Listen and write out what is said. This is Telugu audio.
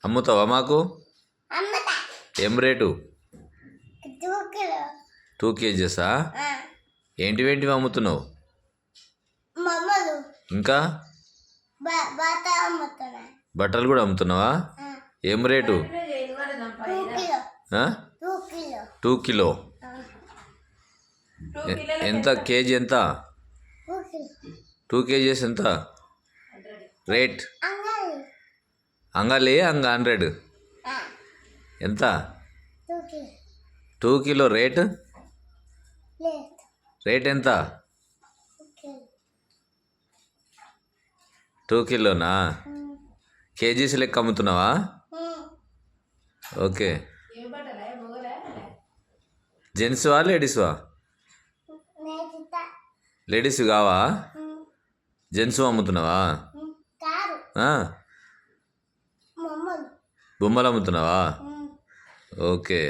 అమ్ముతావా మాకు? ఏం రేటు? 2 కేజెసా? ఏంటివేంటివి అమ్ముతున్నావు? ఇంకా బట్టలు కూడా అమ్ముతున్నావా? ఏం రేటు? 2 కిలో. ఎంత కేజీ? ఎంత 2 కేజీస్? ఎంత రేట్? అంగలి 100. ఎంత 2 కిలో రేట్? రేట్ ఎంత? 2 కిలోనా? కేజీస్ లెక్క అమ్ముతున్నావా? ఓకే. జెంట్స్వా లేడీస్వా? లేడీస్ కావా? జెంట్స్ అమ్ముతున్నావా? బొమ్మలు అమ్ముతున్నావా? ఓకే.